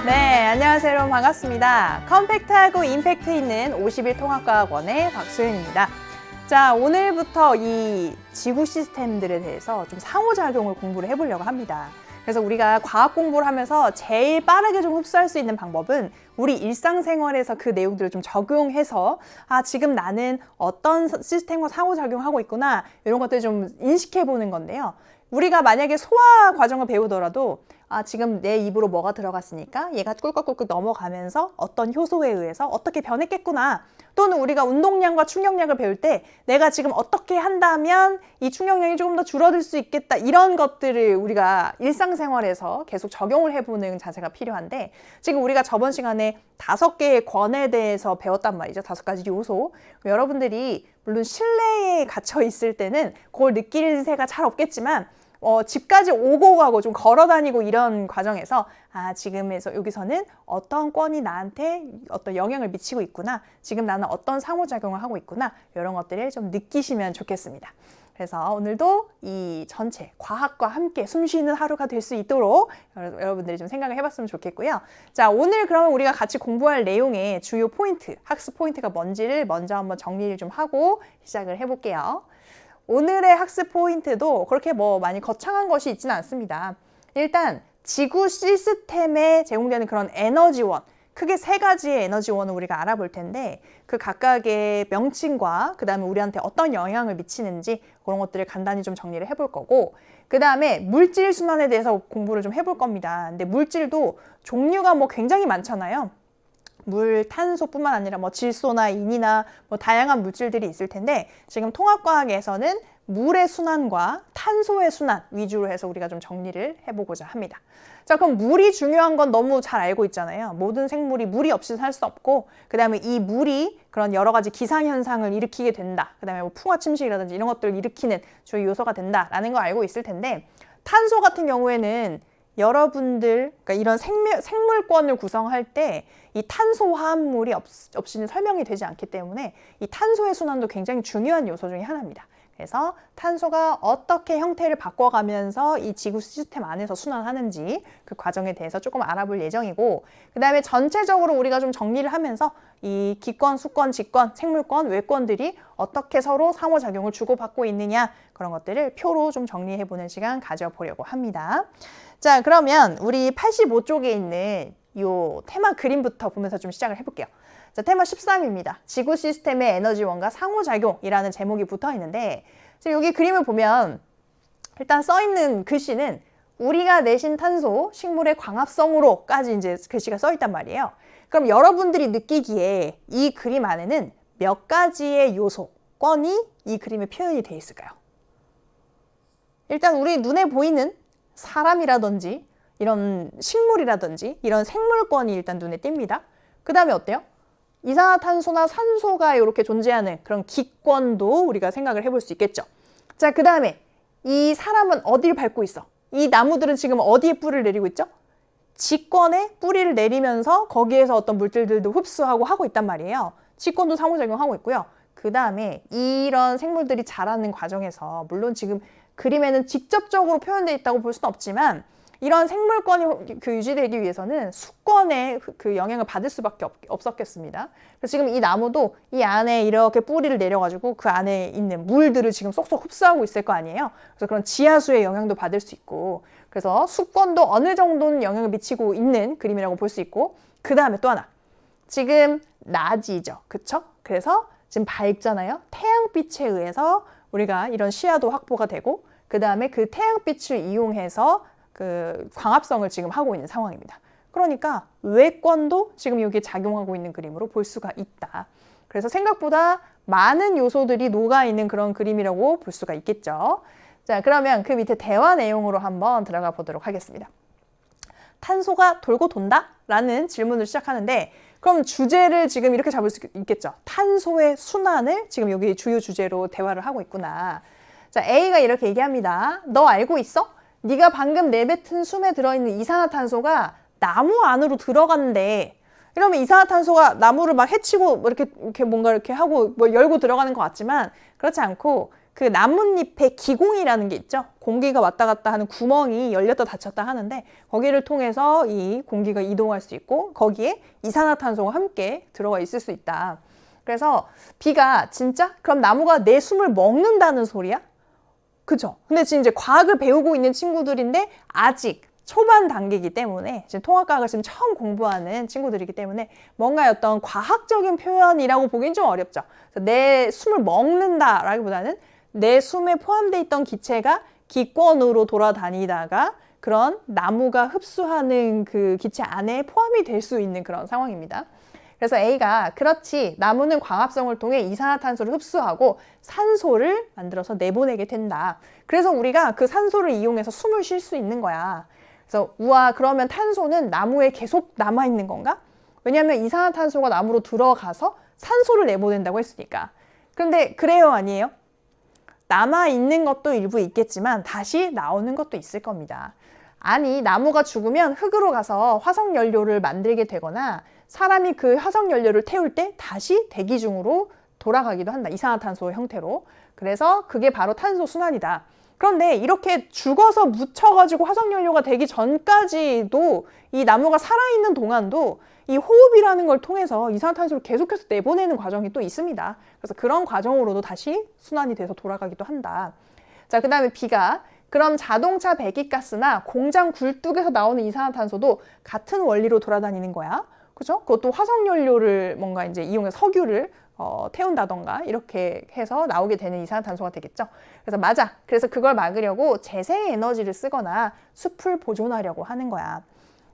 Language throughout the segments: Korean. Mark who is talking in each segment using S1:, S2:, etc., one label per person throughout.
S1: 네, 안녕하세요 여러분, 반갑습니다. 컴팩트하고 임팩트 있는 51통합과학원의 박소연입니다. 자, 오늘부터 이 지구 시스템들에 대해서 좀 상호작용을 공부를 해보려고 합니다. 그래서 우리가 과학 공부를 하면서 제일 빠르게 좀 흡수할 수 있는 방법은 우리 일상생활에서 그 내용들을 좀 적용해서 지금 나는 어떤 시스템과 상호작용하고 있구나, 이런 것들을 좀 인식해 보는 건데요. 우리가 만약에 소화 과정을 배우더라도 지금 내 입으로 뭐가 들어갔으니까 얘가 꿀꺽꿀꺽 넘어가면서 어떤 효소에 의해서 어떻게 변했겠구나, 또는 우리가 운동량과 충격량을 배울 때 내가 지금 어떻게 한다면 이 충격량이 조금 더 줄어들 수 있겠다, 이런 것들을 우리가 일상생활에서 계속 적용을 해보는 자세가 필요한데, 지금 우리가 저번 시간에 5개의 권에 대해서 배웠단 말이죠. 5가지 요소. 여러분들이 물론 실내에 갇혀 있을 때는 그걸 느낄 새가 잘 없겠지만 집까지 오고 가고 좀 걸어 다니고 이런 과정에서 지금에서 여기서는 어떤 권이 나한테 어떤 영향을 미치고 있구나, 지금 나는 어떤 상호작용을 하고 있구나, 이런 것들을 좀 느끼시면 좋겠습니다. 그래서 오늘도 이 전체 과학과 함께 숨쉬는 하루가 될 수 있도록 여러분들이 좀 생각을 해봤으면 좋겠고요. 자, 오늘 그러면 우리가 같이 공부할 내용의 주요 포인트, 학습 포인트가 뭔지를 먼저 한번 정리를 좀 하고 시작을 해볼게요. 오늘의 학습 포인트도 그렇게 많이 거창한 것이 있지는 않습니다. 일단 지구 시스템에 제공되는 그런 에너지원, 크게 3가지의 에너지원을 우리가 알아볼 텐데, 그 각각의 명칭과 그 다음에 우리한테 어떤 영향을 미치는지 그런 것들을 간단히 좀 정리를 해볼 거고, 그 다음에 물질 순환에 대해서 공부를 좀 해볼 겁니다. 근데 물질도 종류가 굉장히 많잖아요. 물, 탄소뿐만 아니라 질소나 인이나 다양한 물질들이 있을 텐데, 지금 통합과학에서는 물의 순환과 탄소의 순환 위주로 해서 우리가 좀 정리를 해보고자 합니다. 자, 그럼 물이 중요한 건 너무 잘 알고 있잖아요. 모든 생물이 물이 없이 살 수 없고, 그 다음에 이 물이 그런 여러 가지 기상현상을 일으키게 된다, 그 다음에 풍화 침식이라든지 이런 것들을 일으키는 주요 요소가 된다라는 거 알고 있을 텐데, 탄소 같은 경우에는 여러분들, 그러니까 이런 생물권을 구성할 때 이 탄소 화합물이 없이는 설명이 되지 않기 때문에 이 탄소의 순환도 굉장히 중요한 요소 중에 하나입니다. 그래서 탄소가 어떻게 형태를 바꿔가면서 이 지구 시스템 안에서 순환하는지 그 과정에 대해서 조금 알아볼 예정이고, 그 다음에 전체적으로 우리가 좀 정리를 하면서 이 기권, 수권, 직권, 생물권, 외권들이 어떻게 서로 상호작용을 주고받고 있느냐, 그런 것들을 표로 좀 정리해보는 시간 가져보려고 합니다. 자, 그러면 우리 85쪽에 있는 요 테마 그림부터 보면서 좀 시작을 해볼게요. 자, 테마 13입니다. 지구 시스템의 에너지원과 상호작용이라는 제목이 붙어 있는데, 여기 그림을 보면 일단 써 있는 글씨는 우리가 내신 탄소, 식물의 광합성으로까지 이제 글씨가 써 있단 말이에요. 그럼 여러분들이 느끼기에 이 그림 안에는 몇 가지의 요소, 권이 이 그림에 표현이 되어 있을까요? 일단 우리 눈에 보이는 사람이라든지 이런 식물이라든지 이런 생물권이 일단 눈에 띕니다. 그 다음에 어때요? 이산화탄소나 산소가 이렇게 존재하는 그런 기권도 우리가 생각을 해볼 수 있겠죠. 자, 그 다음에 이 사람은 어디를 밟고 있어? 이 나무들은 지금 어디에 뿌리를 내리고 있죠? 직권에 뿌리를 내리면서 거기에서 어떤 물질들도 흡수하고 하고 있단 말이에요. 직권도 상호작용하고 있고요. 그 다음에 이런 생물들이 자라는 과정에서, 물론 지금 그림에는 직접적으로 표현되어 있다고 볼 수는 없지만, 이런 생물권이 유지되기 위해서는 수권의 그 영향을 받을 수밖에 없었겠습니다. 그래서 지금 이 나무도 이 안에 이렇게 뿌리를 내려가지고 그 안에 있는 물들을 지금 쏙쏙 흡수하고 있을 거 아니에요. 그래서 그런 지하수의 영향도 받을 수 있고, 그래서 수권도 어느 정도는 영향을 미치고 있는 그림이라고 볼 수 있고, 그 다음에 또 하나, 지금 낮이죠, 그쵸? 그래서 지금 밝잖아요. 태양빛에 의해서 우리가 이런 시야도 확보가 되고, 그 다음에 그 태양빛을 이용해서 그 광합성을 지금 하고 있는 상황입니다. 그러니까 외권도 지금 여기에 작용하고 있는 그림으로 볼 수가 있다. 그래서 생각보다 많은 요소들이 녹아있는 그런 그림이라고 볼 수가 있겠죠. 자, 그러면 그 밑에 대화 내용으로 한번 들어가 보도록 하겠습니다. 탄소가 돌고 돈다? 라는 질문을 시작하는데, 그럼 주제를 지금 이렇게 잡을 수 있겠죠. 탄소의 순환을 지금 여기 주요 주제로 대화를 하고 있구나. 자, A가 이렇게 얘기합니다. 너 알고 있어? 네가 방금 내뱉은 숨에 들어있는 이산화탄소가 나무 안으로 들어간대. 이러면 이산화탄소가 나무를 막 해치고 뭐 이렇게 뭔가 이렇게 하고 뭐 열고 들어가는 것 같지만 그렇지 않고 그 나뭇잎에 기공이라는 게 있죠. 공기가 왔다 갔다 하는 구멍이 열렸다 닫혔다 하는데 거기를 통해서 이 공기가 이동할 수 있고 거기에 이산화탄소가 함께 들어가 있을 수 있다. 그래서 비가 진짜? 그럼 나무가 내 숨을 먹는다는 소리야? 그죠? 근데 지금 이제 과학을 배우고 있는 친구들인데 아직 초반 단계이기 때문에 지금 통합과학을 지금 처음 공부하는 친구들이기 때문에 뭔가 어떤 과학적인 표현이라고 보기엔 좀 어렵죠. 그래서 내 숨을 먹는다라기보다는 내 숨에 포함되어 있던 기체가 기권으로 돌아다니다가 그런 나무가 흡수하는 그 기체 안에 포함이 될 수 있는 그런 상황입니다. 그래서 A가 그렇지 나무는 광합성을 통해 이산화탄소를 흡수하고 산소를 만들어서 내보내게 된다. 그래서 우리가 그 산소를 이용해서 숨을 쉴 수 있는 거야. 그래서 우와 그러면 탄소는 나무에 계속 남아있는 건가? 왜냐하면 이산화탄소가 나무로 들어가서 산소를 내보낸다고 했으니까. 그런데 그래요 아니에요? 남아있는 것도 일부 있겠지만 다시 나오는 것도 있을 겁니다. 아니 나무가 죽으면 흙으로 가서 화석연료를 만들게 되거나 사람이 그 화석연료를 태울 때 다시 대기 중으로 돌아가기도 한다. 이산화탄소 형태로. 그래서 그게 바로 탄소 순환이다. 그런데 이렇게 죽어서 묻혀가지고 화석연료가 되기 전까지도 이 나무가 살아있는 동안도 이 호흡이라는 걸 통해서 이산화탄소를 계속해서 내보내는 과정이 또 있습니다. 그래서 그런 과정으로도 다시 순환이 돼서 돌아가기도 한다. 자, 그 다음에 B가 그럼 자동차 배기가스나 공장 굴뚝에서 나오는 이산화탄소도 같은 원리로 돌아다니는 거야. 그죠? 그것도 화석연료를 뭔가 이제 이용해서 석유를 태운다던가 이렇게 해서 나오게 되는 이산화탄소가 되겠죠. 그래서 맞아. 그래서 그걸 막으려고 재생에너지를 쓰거나 숲을 보존하려고 하는 거야.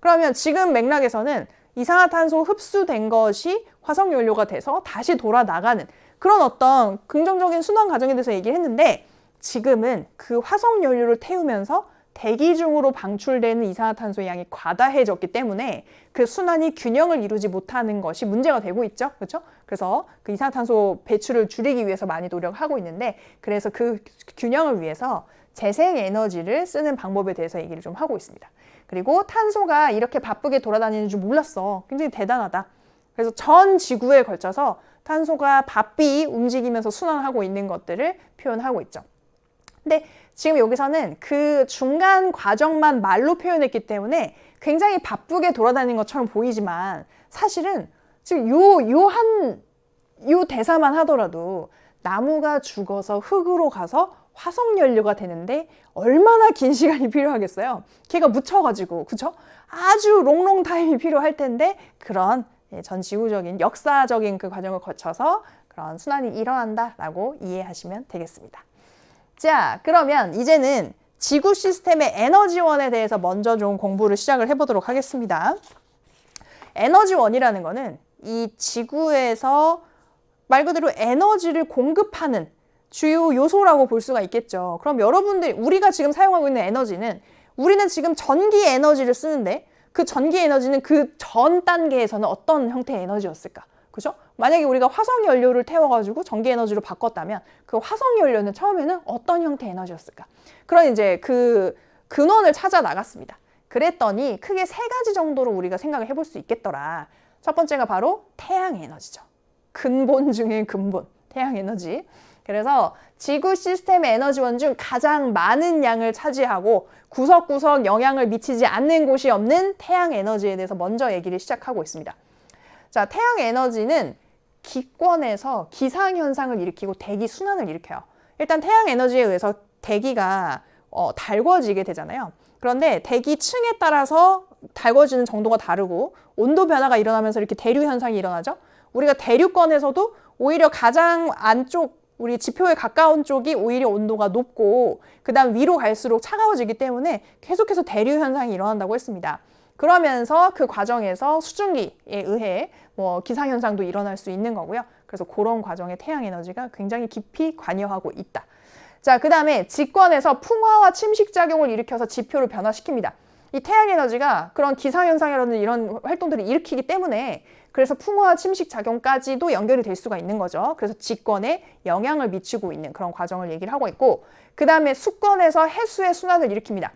S1: 그러면 지금 맥락에서는 이산화탄소 흡수된 것이 화석연료가 돼서 다시 돌아 나가는 그런 어떤 긍정적인 순환 과정에 대해서 얘기를 했는데 지금은 그 화석연료를 태우면서 대기 중으로 방출되는 이산화탄소의 양이 과다해졌기 때문에 그 순환이 균형을 이루지 못하는 것이 문제가 되고 있죠. 그렇죠? 그래서 그 이산화탄소 배출을 줄이기 위해서 많이 노력하고 있는데 그래서 그 균형을 위해서 재생에너지를 쓰는 방법에 대해서 얘기를 좀 하고 있습니다. 그리고 탄소가 이렇게 바쁘게 돌아다니는 줄 몰랐어. 굉장히 대단하다. 그래서 전 지구에 걸쳐서 탄소가 바삐 움직이면서 순환하고 있는 것들을 표현하고 있죠. 근데 지금 여기서는 그 중간 과정만 말로 표현했기 때문에 굉장히 바쁘게 돌아다니는 것처럼 보이지만 사실은 지금 요 대사만 하더라도 나무가 죽어서 흙으로 가서 화석연료가 되는데 얼마나 긴 시간이 필요하겠어요? 걔가 묻혀가지고, 그쵸? 아주 롱롱 타임이 필요할 텐데 그런 전 지구적인 역사적인 그 과정을 거쳐서 그런 순환이 일어난다라고 이해하시면 되겠습니다. 자, 그러면 이제는 지구 시스템의 에너지원에 대해서 먼저 좀 공부를 시작을 해보도록 하겠습니다. 에너지원이라는 거는 이 지구에서 말 그대로 에너지를 공급하는 주요 요소라고 볼 수가 있겠죠. 그럼 여러분들 우리가 지금 사용하고 있는 에너지는 우리는 지금 전기 에너지를 쓰는데 그 전기 에너지는 그 전 단계에서는 어떤 형태의 에너지였을까? 그죠? 만약에 우리가 화석연료를 태워가지고 전기에너지로 바꿨다면 그 화석연료는 처음에는 어떤 형태의 에너지였을까? 그런 이제 그 근원을 찾아 나갔습니다. 그랬더니 크게 세 가지 정도로 우리가 생각을 해볼 수 있겠더라. 첫 번째가 바로 태양에너지죠. 근본 중에 근본, 태양에너지. 그래서 지구 시스템의 에너지원 중 가장 많은 양을 차지하고 구석구석 영향을 미치지 않는 곳이 없는 태양에너지에 대해서 먼저 얘기를 시작하고 있습니다. 자, 태양에너지는 기권에서 기상현상을 일으키고 대기 순환을 일으켜요. 일단 태양에너지에 의해서 대기가 달궈지게 되잖아요. 그런데 대기 층에 따라서 달궈지는 정도가 다르고 온도 변화가 일어나면서 이렇게 대류 현상이 일어나죠. 우리가 대류권에서도 오히려 가장 안쪽 우리 지표에 가까운 쪽이 오히려 온도가 높고 그 다음 위로 갈수록 차가워지기 때문에 계속해서 대류 현상이 일어난다고 했습니다. 그러면서 그 과정에서 수증기에 의해 뭐 기상현상도 일어날 수 있는 거고요. 그래서 그런 과정에 태양에너지가 굉장히 깊이 관여하고 있다. 자, 그 다음에 직권에서 풍화와 침식작용을 일으켜서 지표를 변화시킵니다. 이 태양에너지가 그런 기상현상이라는 이런 활동들을 일으키기 때문에 그래서 풍화와 침식작용까지도 연결이 될 수가 있는 거죠. 그래서 직권에 영향을 미치고 있는 그런 과정을 얘기를 하고 있고 그 다음에 수권에서 해수의 순환을 일으킵니다.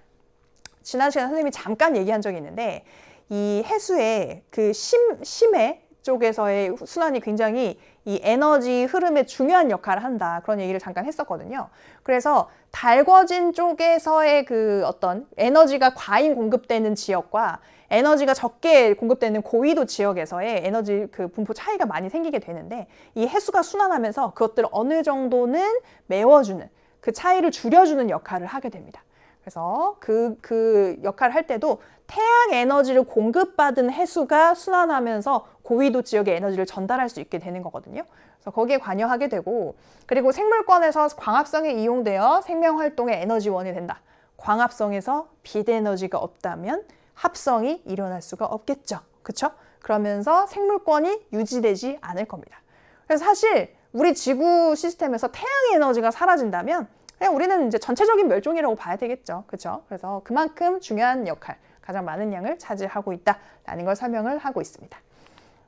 S1: 지난 시간에 선생님이 잠깐 얘기한 적이 있는데 이 해수의 그 심해 쪽에서의 순환이 굉장히 이 에너지 흐름에 중요한 역할을 한다. 그런 얘기를 잠깐 했었거든요. 그래서 달궈진 쪽에서의 그 어떤 에너지가 과잉 공급되는 지역과 에너지가 적게 공급되는 고위도 지역에서의 에너지 그 분포 차이가 많이 생기게 되는데, 이 해수가 순환하면서 그것들을 어느 정도는 메워주는, 그 차이를 줄여주는 역할을 하게 됩니다. 그래서 그 역할을 할 때도 태양 에너지를 공급받은 해수가 순환하면서 고위도 지역의 에너지를 전달할 수 있게 되는 거거든요. 그래서 거기에 관여하게 되고, 그리고 생물권에서 광합성에 이용되어 생명활동의 에너지원이 된다. 광합성에서 빛에너지가 없다면 합성이 일어날 수가 없겠죠. 그렇죠? 그러면서 생물권이 유지되지 않을 겁니다. 그래서 사실 우리 지구 시스템에서 태양의 에너지가 사라진다면 그냥 우리는 이제 전체적인 멸종이라고 봐야 되겠죠. 그렇죠? 그래서 그만큼 중요한 역할, 가장 많은 양을 차지하고 있다라는 걸 설명을 하고 있습니다.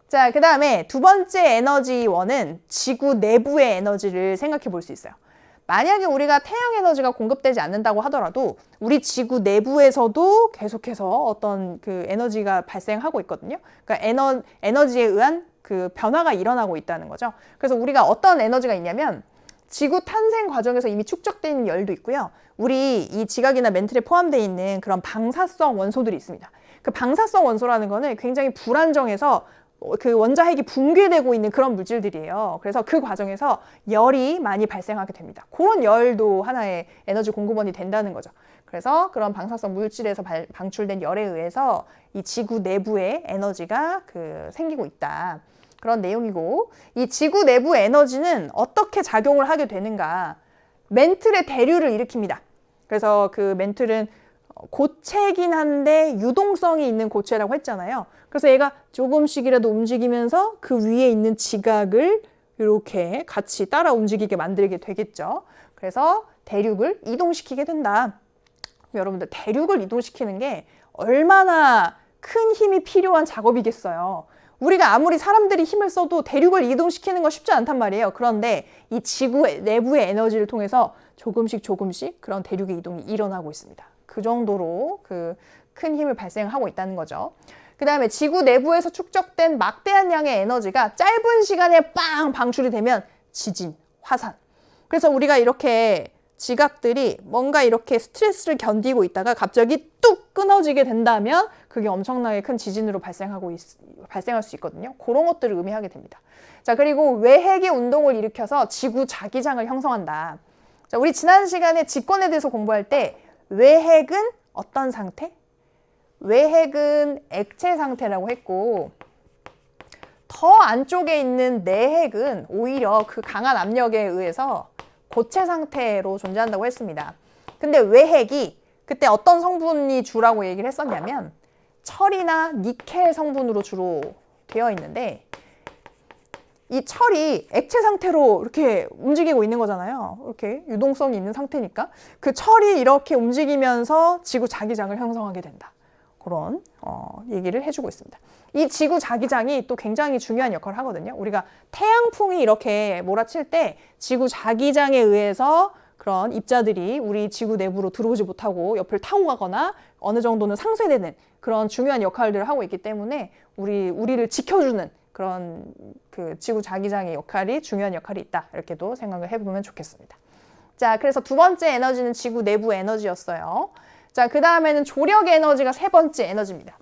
S1: 자, 그 다음에 두 번째 에너지원은 지구 내부의 에너지를 생각해 볼 수 있어요. 만약에 우리가 태양 에너지가 공급되지 않는다고 하더라도 우리 지구 내부에서도 계속해서 어떤 그 에너지가 발생하고 있거든요. 그러니까 에너지에 의한 그 변화가 일어나고 있다는 거죠. 그래서 우리가 어떤 에너지가 있냐면 지구 탄생 과정에서 이미 축적되어 있는 열도 있고요. 우리 이 지각이나 멘틀에 포함되어 있는 그런 방사성 원소들이 있습니다. 그 방사성 원소라는 거는 굉장히 불안정해서 그 원자핵이 붕괴되고 있는 그런 물질들이에요. 그래서 그 과정에서 열이 많이 발생하게 됩니다. 그런 열도 하나의 에너지 공급원이 된다는 거죠. 그래서 그런 방사성 물질에서 방출된 열에 의해서 이 지구 내부에 에너지가 생기고 있다. 그런 내용이고, 이 지구 내부 에너지는 어떻게 작용을 하게 되는가? 멘틀의 대류를 일으킵니다. 그래서 그 멘틀은 고체긴 한데 유동성이 있는 고체라고 했잖아요. 그래서 얘가 조금씩이라도 움직이면서 그 위에 있는 지각을 이렇게 같이 따라 움직이게 만들게 되겠죠. 그래서 대륙을 이동시키게 된다. 여러분들, 대륙을 이동시키는 게 얼마나 큰 힘이 필요한 작업이겠어요. 우리가 아무리 사람들이 힘을 써도 대륙을 이동시키는 건 쉽지 않단 말이에요. 그런데 이 지구 내부의 에너지를 통해서 조금씩 그런 대륙의 이동이 일어나고 있습니다. 그 정도로 큰 힘을 발생하고 있다는 거죠. 그 다음에 지구 내부에서 축적된 막대한 양의 에너지가 짧은 시간에 빵 방출이 되면 지진, 화산. 그래서 우리가 이렇게 지각들이 뭔가 이렇게 스트레스를 견디고 있다가 갑자기 뚝 끊어지게 된다면 그게 엄청나게 큰 지진으로 발생할 수 있거든요. 그런 것들을 의미하게 됩니다. 자, 그리고 외핵이 운동을 일으켜서 지구 자기장을 형성한다. 자, 우리 지난 시간에 직권에 대해서 공부할 때 외핵은 어떤 상태? 외핵은 액체 상태라고 했고, 더 안쪽에 있는 내핵은 오히려 그 강한 압력에 의해서 고체 상태로 존재한다고 했습니다. 근데 외핵이 그때 어떤 성분이 주라고 얘기를 했었냐면 철이나 니켈 성분으로 주로 되어 있는데, 이 철이 액체 상태로 이렇게 움직이고 있는 거잖아요. 이렇게 유동성이 있는 상태니까 그 철이 이렇게 움직이면서 지구 자기장을 형성하게 된다. 그런 얘기를 해주고 있습니다. 이 지구 자기장이 또 굉장히 중요한 역할을 하거든요. 우리가 태양풍이 이렇게 몰아칠 때 지구 자기장에 의해서 그런 입자들이 우리 지구 내부로 들어오지 못하고 옆을 타고 가거나 어느 정도는 상쇄되는 그런 중요한 역할들을 하고 있기 때문에 우리를 지켜주는 그런 그 지구 자기장의 역할이 중요한 역할이 있다. 이렇게도 생각을 해보면 좋겠습니다. 자, 그래서 두 번째 에너지는 지구 내부 에너지였어요. 자, 그 다음에는 조력 에너지가 세 번째 에너지입니다.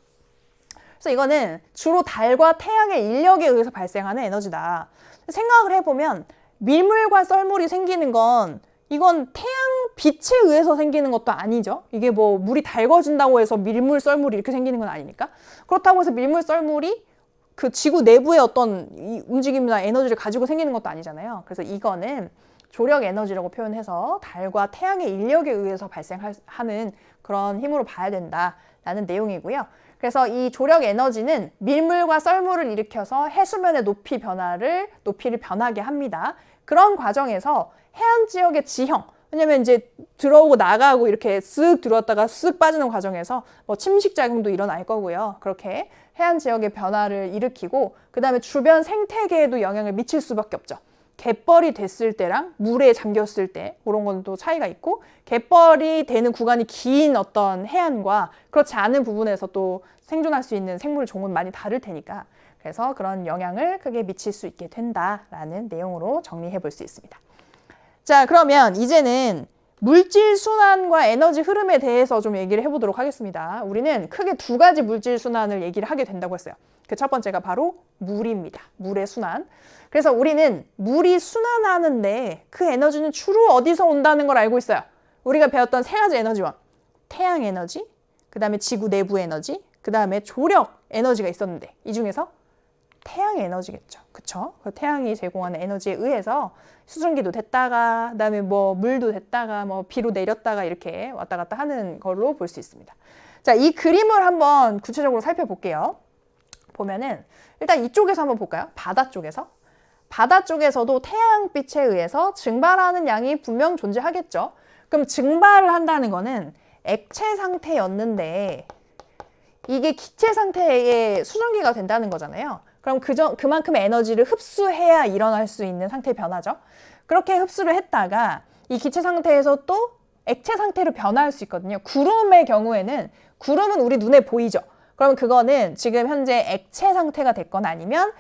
S1: 그래서 이거는 주로 달과 태양의 인력에 의해서 발생하는 에너지다. 생각을 해보면 밀물과 썰물이 생기는 건 이건 태양 빛에 의해서 생기는 것도 아니죠. 이게 뭐 물이 달궈진다고 해서 밀물, 썰물이 이렇게 생기는 건 아니니까. 그렇다고 해서 밀물, 썰물이 그 지구 내부의 어떤 움직임이나 에너지를 가지고 생기는 것도 아니잖아요. 그래서 이거는 조력 에너지라고 표현해서 달과 태양의 인력에 의해서 발생하는 그런 힘으로 봐야 된다라는 내용이고요. 그래서 이 조력 에너지는 밀물과 썰물을 일으켜서 해수면의 높이를 변하게 합니다. 그런 과정에서 해안 지역의 지형, 왜냐면 이제 들어오고 나가고 이렇게 쓱 들어왔다가 쓱 빠지는 과정에서 뭐 침식작용도 일어날 거고요. 그렇게 해안 지역의 변화를 일으키고 그 다음에 주변 생태계에도 영향을 미칠 수밖에 없죠. 갯벌이 됐을 때랑 물에 잠겼을 때 그런 건 또 차이가 있고, 갯벌이 되는 구간이 긴 어떤 해안과 그렇지 않은 부분에서 또 생존할 수 있는 생물 종은 많이 다를 테니까, 그래서 그런 영향을 크게 미칠 수 있게 된다라는 내용으로 정리해 볼 수 있습니다. 자, 그러면 이제는 물질 순환과 에너지 흐름에 대해서 좀 얘기를 해보도록 하겠습니다. 우리는 크게 두 가지 물질 순환을 얘기를 하게 된다고 했어요. 그 첫 번째가 바로 물입니다. 물의 순환. 그래서 우리는 물이 순환하는데 그 에너지는 주로 어디서 온다는 걸 알고 있어요. 우리가 배웠던 세 가지 에너지원. 태양 에너지, 그 다음에 지구 내부 에너지, 그 다음에 조력 에너지가 있었는데 이 중에서 태양 에너지겠죠. 그쵸? 그 태양이 제공하는 에너지에 의해서 수증기도 됐다가, 그 다음에 뭐 물도 됐다가, 뭐 비로 내렸다가 이렇게 왔다 갔다 하는 걸로 볼 수 있습니다. 자, 이 그림을 한번 구체적으로 살펴볼게요. 보면은 일단 이쪽에서 한번 볼까요? 바다 쪽에서. 바다 쪽에서도 태양빛에 의해서 증발하는 양이 분명 존재하겠죠. 그럼 증발을 한다는 거는 액체 상태였는데 이게 기체 상태의 수증기가 된다는 거잖아요. 그럼 그만큼의 에너지를 흡수해야 일어날 수 있는 상태 변화죠. 그렇게 흡수를 했다가 이 기체 상태에서 또 액체 상태로 변화할 수 있거든요. 구름의 경우에는, 구름은 우리 눈에 보이죠. 그럼 그거는 지금 현재 액체 상태가 됐거나 아니면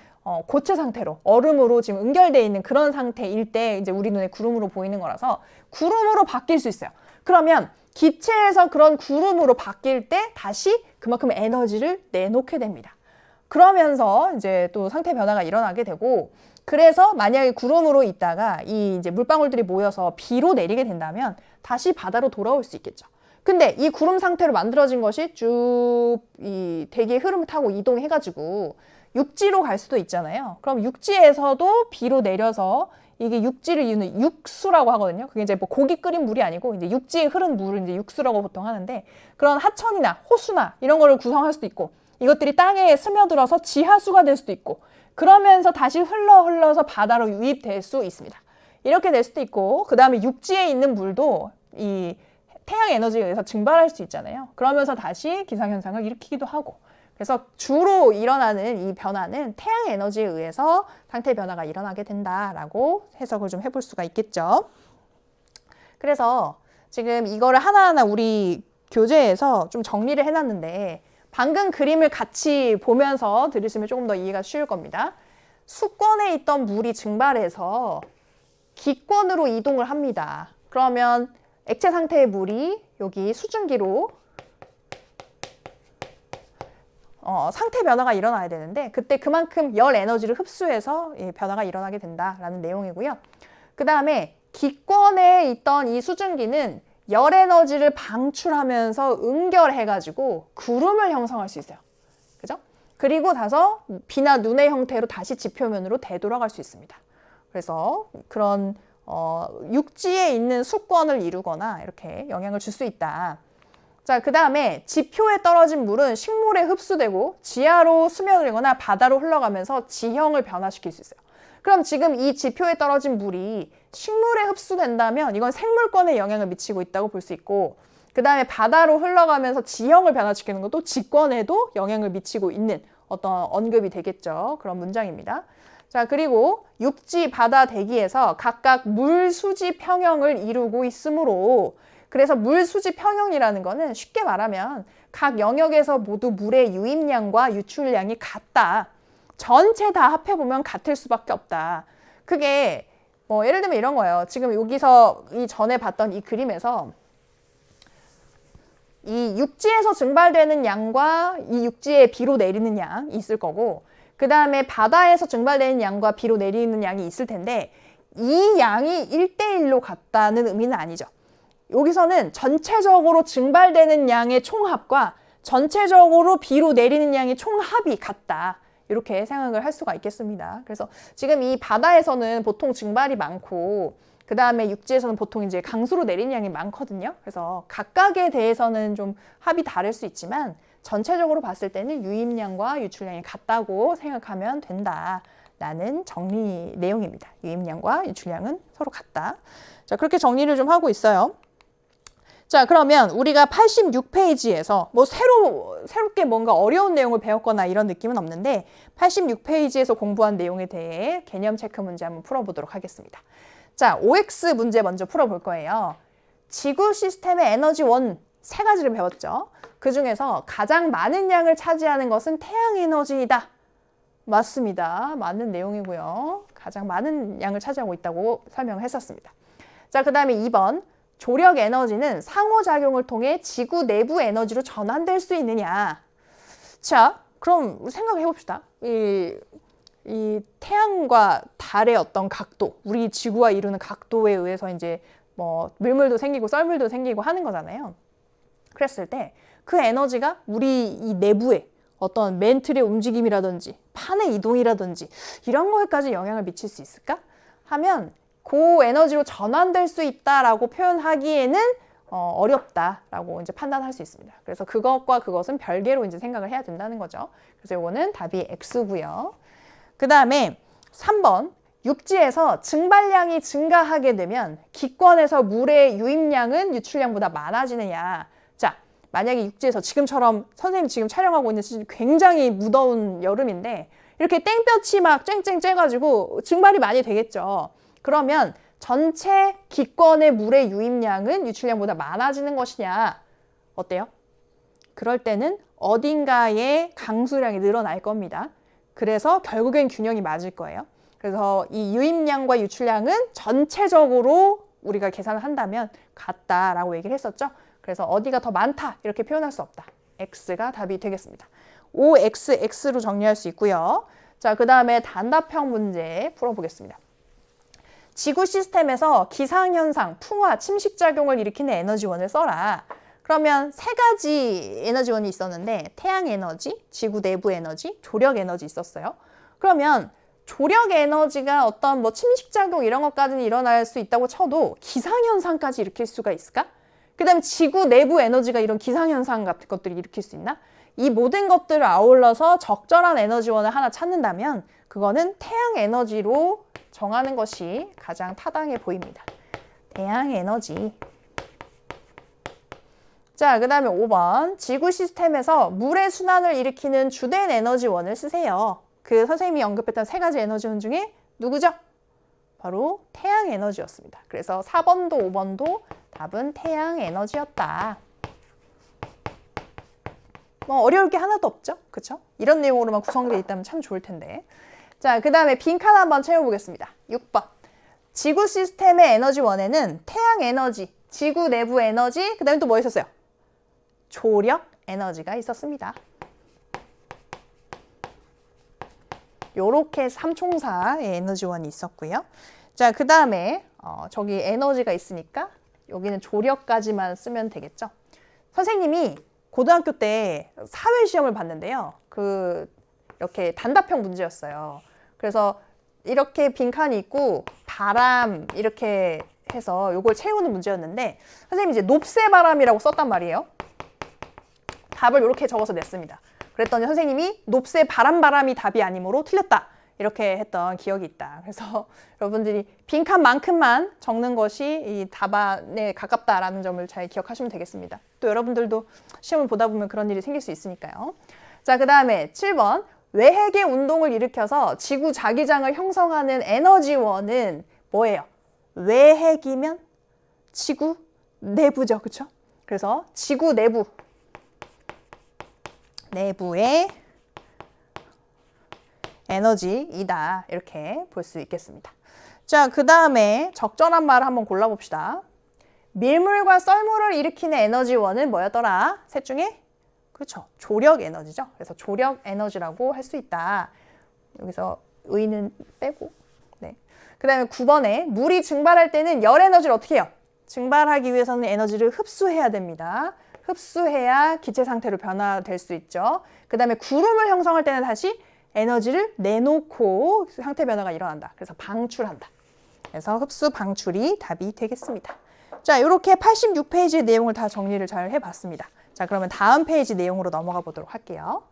S1: 고체 상태로, 얼음으로 지금 응결되어 있는 그런 상태일 때 이제 우리 눈에 구름으로 보이는 거라서 구름으로 바뀔 수 있어요. 그러면 기체에서 그런 구름으로 바뀔 때 다시 그만큼의 에너지를 내놓게 됩니다. 그러면서 이제 또 상태 변화가 일어나게 되고, 그래서 만약에 구름으로 있다가 이 이제 물방울들이 모여서 비로 내리게 된다면 다시 바다로 돌아올 수 있겠죠. 근데 이 구름 상태로 만들어진 것이 쭉 이 대기의 흐름을 타고 이동해가지고 육지로 갈 수도 있잖아요. 그럼 육지에서도 비로 내려서 이게 육지를 이루는 육수라고 하거든요. 그게 이제 뭐 고기 끓인 물이 아니고 이제 육지에 흐른 물을 이제 육수라고 보통 하는데, 그런 하천이나 호수나 이런 거를 구성할 수도 있고, 이것들이 땅에 스며들어서 지하수가 될 수도 있고, 그러면서 다시 흘러서 바다로 유입될 수 있습니다. 이렇게 될 수도 있고, 그 다음에 육지에 있는 물도 이 태양 에너지에 의해서 증발할 수 있잖아요. 그러면서 다시 기상현상을 일으키기도 하고, 그래서 주로 일어나는 이 변화는 태양 에너지에 의해서 상태 변화가 일어나게 된다라고 해석을 좀 해볼 수가 있겠죠. 그래서 지금 이거를 하나하나 우리 교재에서 좀 정리를 해놨는데, 방금 그림을 같이 보면서 들으시면 조금 더 이해가 쉬울 겁니다. 수권에 있던 물이 증발해서 기권으로 이동을 합니다. 그러면 액체 상태의 물이 여기 수증기로 상태 변화가 일어나야 되는데, 그때 그만큼 열 에너지를 흡수해서 변화가 일어나게 된다라는 내용이고요. 그 다음에 기권에 있던 이 수증기는 열 에너지를 방출하면서 응결해가지고 구름을 형성할 수 있어요. 그죠? 그리고 나서 비나 눈의 형태로 다시 지표면으로 되돌아갈 수 있습니다. 그래서 그런 육지에 있는 수권을 이루거나 이렇게 영향을 줄 수 있다. 자, 그 다음에 지표에 떨어진 물은 식물에 흡수되고 지하로 스며들거나 바다로 흘러가면서 지형을 변화시킬 수 있어요. 그럼 지금 이 지표에 떨어진 물이 식물에 흡수된다면 이건 생물권에 영향을 미치고 있다고 볼 수 있고, 그 다음에 바다로 흘러가면서 지형을 변화시키는 것도 지권에도 영향을 미치고 있는 어떤 언급이 되겠죠. 그런 문장입니다. 자, 그리고 육지, 바다 대기에서 각각 물, 수지 평형을 이루고 있으므로, 그래서 물, 수지 평형이라는 거는 쉽게 말하면 각 영역에서 모두 물의 유입량과 유출량이 같다. 전체 다 합해보면 같을 수밖에 없다. 그게 뭐 예를 들면 이런 거예요. 지금 여기서 이 전에 봤던 이 그림에서 이 육지에서 증발되는 양과 이 육지에 비로 내리는 양이 있을 거고, 그 다음에 바다에서 증발되는 양과 비로 내리는 양이 있을 텐데, 이 양이 1대1로 같다는 의미는 아니죠. 여기서는 전체적으로 증발되는 양의 총합과 전체적으로 비로 내리는 양의 총합이 같다. 이렇게 생각을 할 수가 있겠습니다. 그래서 지금 이 바다에서는 보통 증발이 많고, 그 다음에 육지에서는 보통 이제 강수로 내리는 양이 많거든요. 그래서 각각에 대해서는 좀 합이 다를 수 있지만 전체적으로 봤을 때는 유입량과 유출량이 같다고 생각하면 된다라는 정리 내용입니다. 유입량과 유출량은 서로 같다. 자, 그렇게 정리를 좀 하고 있어요. 자, 그러면 우리가 86페이지에서 뭐 새롭게 뭔가 어려운 내용을 배웠거나 이런 느낌은 없는데 86페이지에서 공부한 내용에 대해 개념 체크 문제 한번 풀어보도록 하겠습니다. 자, OX 문제 먼저 풀어볼 거예요. 지구 시스템의 에너지원 3가지를 배웠죠. 그 중에서 가장 많은 양을 차지하는 것은 태양 에너지이다. 맞습니다. 맞는 내용이고요. 가장 많은 양을 차지하고 있다고 설명을 했었습니다. 자, 그 다음에 2번. 조력 에너지는 상호작용을 통해 지구 내부 에너지로 전환될 수 있느냐. 자, 그럼 우리 생각해 봅시다. 이 태양과 달의 어떤 각도, 우리 지구와 이루는 각도에 의해서 이제 뭐 밀물도 생기고 썰물도 생기고 하는 거잖아요. 그랬을 때 그 에너지가 우리 이 내부에 어떤 멘틀의 움직임이라든지 판의 이동이라든지 이런 거에까지 영향을 미칠 수 있을까? 하면 그 에너지로 전환될 수 있다라고 표현하기에는 어렵다라고 이제 판단할 수 있습니다. 그래서 그것과 그것은 별개로 이제 생각을 해야 된다는 거죠. 그래서 이거는 답이 X고요. 그 다음에 3번. 육지에서 증발량이 증가하게 되면 기권에서 물의 유입량은 유출량보다 많아지느냐. 자, 만약에 육지에서 지금처럼 선생님 지금 촬영하고 있는 굉장히 무더운 여름인데 이렇게 땡볕이 막 쨍쨍 쬐가지고 증발이 많이 되겠죠. 그러면 전체 기권의 물의 유입량은 유출량보다 많아지는 것이냐. 어때요? 그럴 때는 어딘가에 강수량이 늘어날 겁니다. 그래서 결국엔 균형이 맞을 거예요. 그래서 이 유입량과 유출량은 전체적으로 우리가 계산을 한다면 같다라고 얘기를 했었죠. 그래서 어디가 더 많다 이렇게 표현할 수 없다. X가 답이 되겠습니다. OXX로 정리할 수 있고요. 자, 그 다음에 단답형 문제 풀어보겠습니다. 지구 시스템에서 기상현상, 풍화, 침식작용을 일으키는 에너지원을 써라. 그러면 3가지 에너지원이 있었는데 태양 에너지, 지구 내부 에너지, 조력 에너지 있었어요. 그러면 조력 에너지가 어떤 뭐 침식작용 이런 것까지는 일어날 수 있다고 쳐도 기상현상까지 일으킬 수가 있을까? 그 다음에 지구 내부 에너지가 이런 기상현상 같은 것들을 일으킬 수 있나? 이 모든 것들을 아울러서 적절한 에너지원을 하나 찾는다면 그거는 태양 에너지로 정하는 것이 가장 타당해 보입니다. 태양 에너지. 자, 그 다음에 5번. 지구 시스템에서 물의 순환을 일으키는 주된 에너지원을 쓰세요. 그 선생님이 언급했던 3가지 에너지원 중에 누구죠? 바로 태양 에너지였습니다. 그래서 4번도 5번도 답은 태양 에너지였다. 뭐 어려울 게 하나도 없죠? 그쵸? 이런 내용으로만 구성되어 있다면 참 좋을 텐데. 자, 그 다음에 빈칸 한번 채워보겠습니다. 6번. 지구 시스템의 에너지원에는 태양 에너지, 지구 내부 에너지, 그 다음에 또 뭐 있었어요? 조력 에너지가 있었습니다. 요렇게 3총사의 에너지원이 있었고요. 자, 그 다음에 저기 에너지가 있으니까 여기는 조력까지만 쓰면 되겠죠. 선생님이 고등학교 때 사회시험을 봤는데요. 이렇게 단답형 문제였어요. 그래서 이렇게 빈칸이 있고 바람 이렇게 해서 요걸 채우는 문제였는데 선생님이 이제 높새바람이라고 썼단 말이에요. 답을 이렇게 적어서 냈습니다. 그랬더니 선생님이 높새 바람이 답이 아니므로 틀렸다. 이렇게 했던 기억이 있다. 그래서 여러분들이 빈칸만큼만 적는 것이 이 답안에 가깝다라는 점을 잘 기억하시면 되겠습니다. 또 여러분들도 시험을 보다 보면 그런 일이 생길 수 있으니까요. 자, 그 다음에 7번. 외핵의 운동을 일으켜서 지구 자기장을 형성하는 에너지원은 뭐예요? 외핵이면 지구 내부죠. 그렇죠? 그래서 지구 내부의 에너지이다. 이렇게 볼 수 있겠습니다. 자, 그 다음에 적절한 말을 한번 골라봅시다. 밀물과 썰물을 일으키는 에너지원은 뭐였더라? 셋 중에? 그렇죠. 조력 에너지죠. 그래서 조력 에너지라고 할 수 있다. 여기서 의는 빼고. 네. 그 다음에 9번에 물이 증발할 때는 열 에너지를 어떻게 해요? 증발하기 위해서는 에너지를 흡수해야 됩니다. 흡수해야 기체 상태로 변화될 수 있죠. 그 다음에 구름을 형성할 때는 다시 에너지를 내놓고 상태 변화가 일어난다. 그래서 방출한다. 그래서 흡수, 방출이 답이 되겠습니다. 자, 이렇게 86페이지의 내용을 다 정리를 잘 해봤습니다. 자, 그러면 다음 페이지 내용으로 넘어가 보도록 할게요.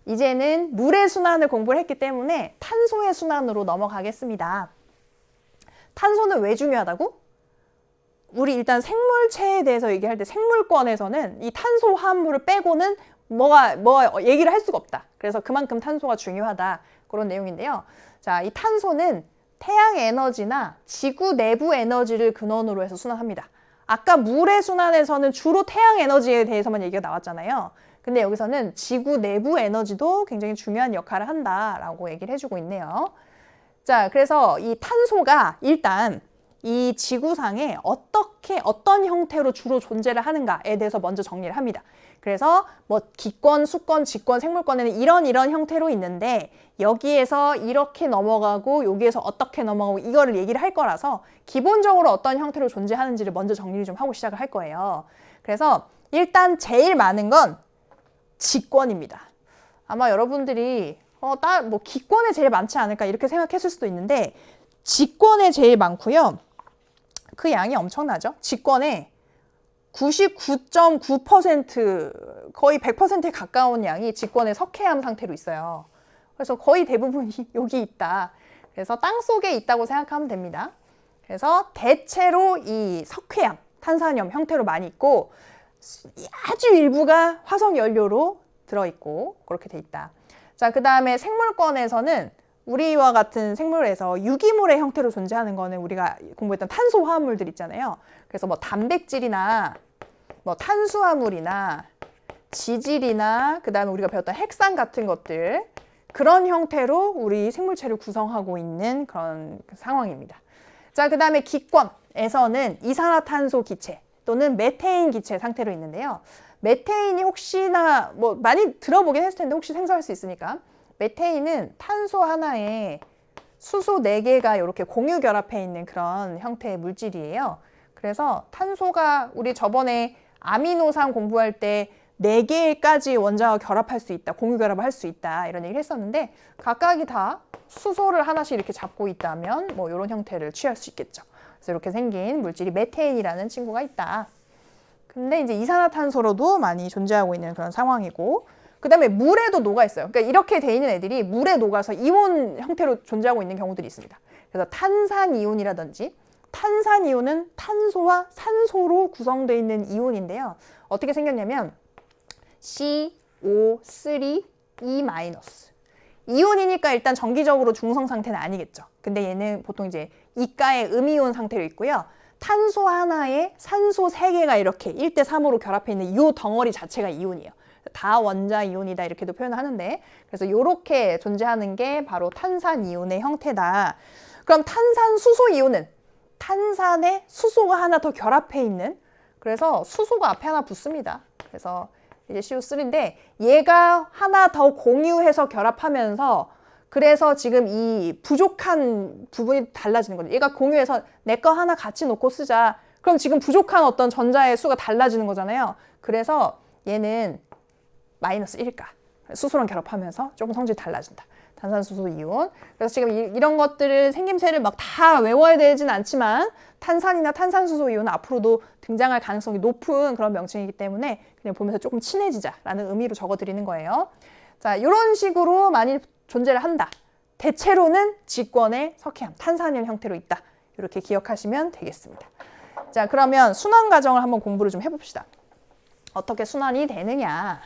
S1: 이제는 물의 순환을 공부를 했기 때문에 탄소의 순환으로 넘어가겠습니다. 탄소는 왜 중요하다고? 우리 일단 생물체에 대해서 얘기할 때 생물권에서는 이 탄소 화합물을 빼고는 뭐가 얘기를 할 수가 없다. 그래서 그만큼 탄소가 중요하다. 그런 내용인데요. 자, 이 탄소는 태양 에너지나 지구 내부 에너지를 근원으로 해서 순환합니다. 아까 물의 순환에서는 주로 태양 에너지에 대해서만 얘기가 나왔잖아요. 근데 여기서는 지구 내부 에너지도 굉장히 중요한 역할을 한다라고 얘기를 해주고 있네요. 자, 그래서 이 탄소가 일단 이 지구상에 어떤 형태로 주로 존재를 하는가에 대해서 먼저 정리를 합니다. 그래서 뭐 기권, 수권, 직권, 생물권에는 이런 형태로 있는데 여기에서 이렇게 넘어가고 여기에서 어떻게 넘어가고 이거를 얘기를 할 거라서 기본적으로 어떤 형태로 존재하는지를 먼저 정리를 좀 하고 시작을 할 거예요. 그래서 일단 제일 많은 건 직권입니다. 아마 여러분들이 뭐 기권에 제일 많지 않을까 이렇게 생각했을 수도 있는데 직권에 제일 많고요. 그 양이 엄청나죠? 직권의 99.9% 거의 100%에 가까운 양이 직권의 석회암 상태로 있어요. 그래서 거의 대부분이 여기 있다. 그래서 땅 속에 있다고 생각하면 됩니다. 그래서 대체로 이 석회암, 탄산염 형태로 많이 있고 아주 일부가 화석 연료로 들어있고 그렇게 돼 있다. 자, 그 다음에 생물권에서는 우리와 같은 생물에서 유기물의 형태로 존재하는 거는 우리가 공부했던 탄소 화합물들 있잖아요. 그래서 뭐 단백질이나 뭐 탄수화물이나 지질이나 그 다음에 우리가 배웠던 핵산 같은 것들 그런 형태로 우리 생물체를 구성하고 있는 그런 상황입니다. 자, 그 다음에 기권에서는 이산화탄소 기체 또는 메테인 기체 상태로 있는데요. 메테인이 혹시나 뭐 많이 들어보긴 했을 텐데 혹시 생소할 수 있으니까 메테인은 탄소 하나에 수소 4개가 이렇게 공유 결합해 있는 그런 형태의 물질이에요. 그래서 탄소가 우리 저번에 아미노산 공부할 때 4개까지 원자와 결합할 수 있다, 공유 결합을 할 수 있다 이런 얘기를 했었는데 각각이 다 수소를 하나씩 이렇게 잡고 있다면 뭐 이런 형태를 취할 수 있겠죠. 그래서 이렇게 생긴 물질이 메테인이라는 친구가 있다. 근데 이제 이산화탄소로도 많이 존재하고 있는 그런 상황이고 그 다음에 물에도 녹아 있어요. 그러니까 이렇게 돼 있는 애들이 물에 녹아서 이온 형태로 존재하고 있는 경우들이 있습니다. 그래서 탄산이온이라든지 탄산이온은 탄소와 산소로 구성되어 있는 이온인데요. 어떻게 생겼냐면 CO3, E-. 이온이니까 일단 정기적으로 중성 상태는 아니겠죠. 근데 얘는 보통 이제 이가의 음이온 상태로 있고요. 탄소 하나에 산소 3개가 이렇게 1대3으로 결합해 있는 이 덩어리 자체가 이온이에요. 다 원자 이온이다 이렇게도 표현을 하는데 그래서 이렇게 존재하는 게 바로 탄산이온의 형태다. 그럼 탄산수소 이온은 탄산에 수소가 하나 더 결합해 있는 그래서 수소가 앞에 하나 붙습니다. 그래서 이제 CO3인데 얘가 하나 더 공유해서 결합하면서 그래서 지금 이 부족한 부분이 달라지는 거죠. 얘가 공유해서 내 거 하나 같이 놓고 쓰자. 그럼 지금 부족한 어떤 전자의 수가 달라지는 거잖아요. 그래서 얘는 마이너스 1가. 수소랑 결합하면서 조금 성질이 달라진다. 탄산수소 이온. 그래서 지금 이런 것들을 생김새를 막 다 외워야 되진 않지만 탄산이나 탄산수소 이온은 앞으로도 등장할 가능성이 높은 그런 명칭이기 때문에 그냥 보면서 조금 친해지자라는 의미로 적어드리는 거예요. 자, 이런 식으로 많이 존재를 한다. 대체로는 직권의 석회암, 탄산염 형태로 있다. 이렇게 기억하시면 되겠습니다. 자, 그러면 순환 과정을 한번 공부를 좀 해봅시다. 어떻게 순환이 되느냐.